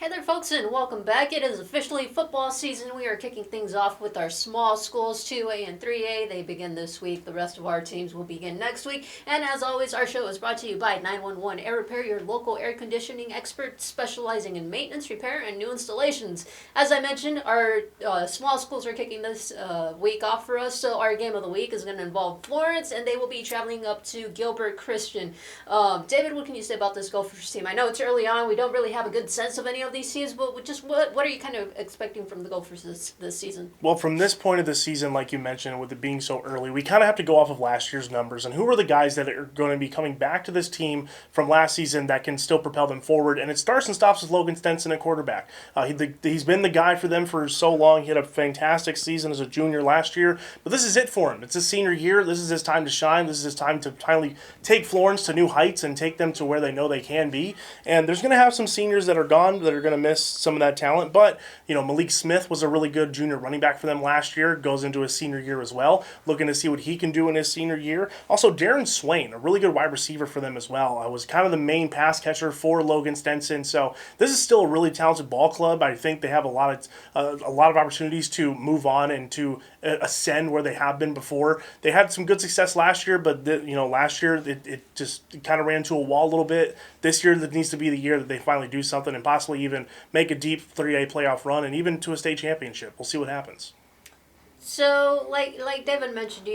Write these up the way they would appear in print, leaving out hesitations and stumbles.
Hey there, folks, and welcome back. It is officially football season. We are kicking things off with our small schools, 2A and 3A. They begin this week. The rest of our teams will begin next week. And as always, our show is brought to you by 911 Air Repair, your local air conditioning expert specializing in maintenance, repair, and new installations. As I mentioned, our small schools are kicking this week off for us, so our game of the week is going to involve Florence, and they will be traveling up to Gilbert Christian. David, what can you say about this Gophers team? I know it's early on. We don't really have a good sense of any of these teams, but just what are you kind of expecting from the Gophers this season? Well, from this point of the season, like you mentioned, with it being so early, we kind of have to go off of last year's numbers. And who are the guys that are going to be coming back to this team from last season that can still propel them forward? And it starts and stops with Logan Stenson at quarterback. He's been the guy for them for so long. He had a fantastic season as a junior last year. But this is it for him. It's his senior year. This is his time to shine. This is his time to finally take Florence to new heights and take them to where they know they can be. And there's going to have some seniors that are gone that are going to miss some of that talent. But, Malik Smith was a really good junior running back for them last year, goes into his senior year as well, looking to see what he can do in his senior year. Also, Darren Swain, a really good wide receiver for them as well, was kind of the main pass catcher for Logan Stenson. So this is still a really talented ball club. I think they have a lot of opportunities to move on and to ascend where they have been before. They had some good success last year, but last year it just kind of ran into a wall a little bit. This year, that needs to be the year that they finally do something and possibly even make a deep 3A playoff run and even to a state championship. We'll see what happens. So, like Devin mentioned,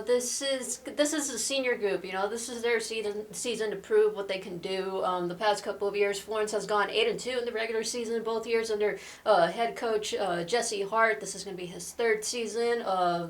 this is a senior group. This is their season to prove what they can do. The past couple of years, Florence has gone 8-2 in the regular season, both years under head coach Jesse Hart. This is going to be his third season.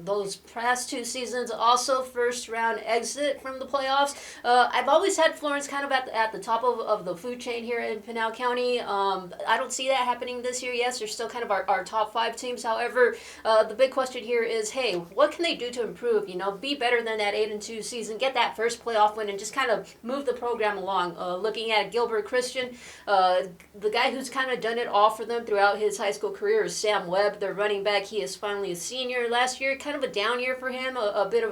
Those past two seasons, also first round exit from the playoffs. I've always had Florence kind of at the top of the food chain here in Pinal County. I don't see that happening this year. Yes, they're still kind of our top five teams. However, the big question here is, hey, what can they do to improve? Be better than that 8-2 season, get that first playoff win, and just kind of move the program along. Looking at Gilbert Christian, the guy who's kind of done it all for them throughout his high school career is Sam Webb, their running back. He is finally a senior. Last year, kind of a down year for him. A bit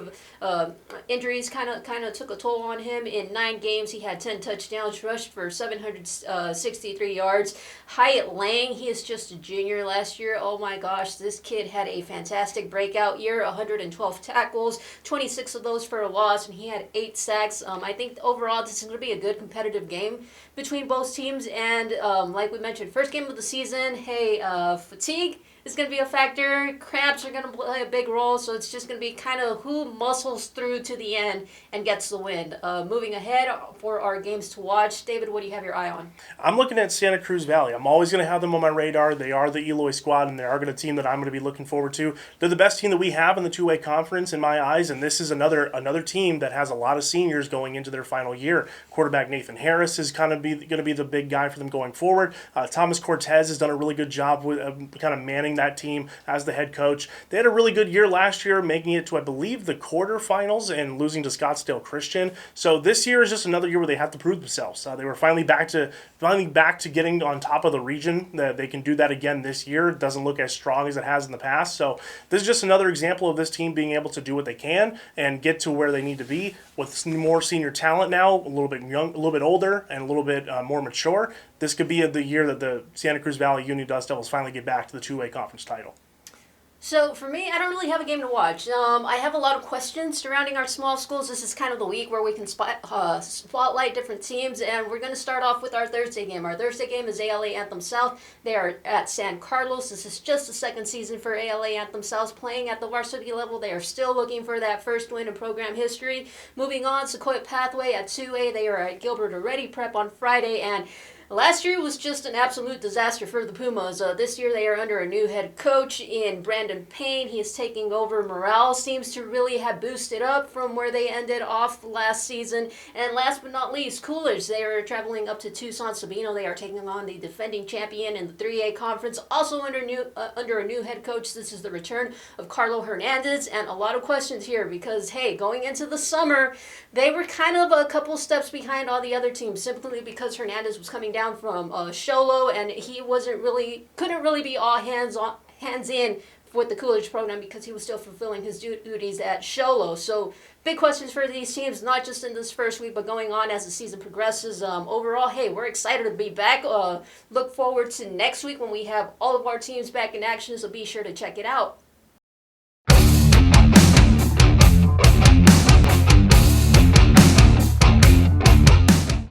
of injuries kind of took a toll on him. In 9 games, he had 10 touchdowns, rushed for 763 yards. Hyatt Lang, he is just a junior last year. Oh my gosh, this kid had a fantastic breakout year, 112 tackles, 26 of those for a loss, and he had 8 sacks. I think overall this is going to be a good competitive game between both teams, and like we mentioned, first game of the season, fatigue is going to be a factor. Cramps are going to play a big role, so it's just going to be kind of who muscles through to the end and gets the win. Moving ahead for our games to watch, David, what do you have your eye on? I'm looking at Santa Cruz Valley. I'm always going to have them on my radar. They are the Eloy squad, and they are a team that I'm going to be looking forward to. They're the best team that we have in the 2A conference in my eyes, and this is another team that has a lot of seniors going into their final year. Quarterback Nathan Harris is going to be the big guy for them going forward. Thomas Cortez has done a really good job with kind of manning that team as the head coach. They had a really good year last year, making it to, I believe, the quarterfinals and losing to Scottsdale Christian. So this year is just another year where they have to prove themselves. They were finally back to getting on top of the region. They can do that again this year. It doesn't look as strong as it has in the past. So this is just another example of this team being able to do what they can and get to where they need to be with more senior talent now, a little bit young, a little bit older, and a little bit more mature. This could be the year that the Santa Cruz Valley Union Dust Devils finally get back to the 2A conference title. So for me, I don't really have a game to watch. I have a lot of questions surrounding our small schools. This is kind of the week where we can spotlight different teams, and we're going to start off with our Thursday game. Our Thursday game is ALA Anthem South. They are at San Carlos. This is just the second season for ALA Anthem South playing at the varsity level. They are still looking for that first win in program history. Moving on, Sequoia Pathway at 2A. They are at Gilbert Already Prep on Friday, and last year was just an absolute disaster for the Pumas. This year they are under a new head coach in Brandon Payne. He is taking over. Morale seems to really have boosted up from where they ended off last season. And last but not least, Coolidge. They are traveling up to Tucson Sabino. They are taking on the defending champion in the 3A conference. Also under a new head coach. This is the return of Carlo Hernandez. And a lot of questions here because, hey, going into the summer, they were kind of a couple steps behind all the other teams simply because Hernandez was coming down from Sholo, and he couldn't really be all hands in with the Coolidge program because he was still fulfilling his duties at Sholo. So big questions for these teams, not just in this first week, but going on as the season progresses. Overall, hey, we're excited to be back. Look forward to next week when we have all of our teams back in action, so be sure to check it out.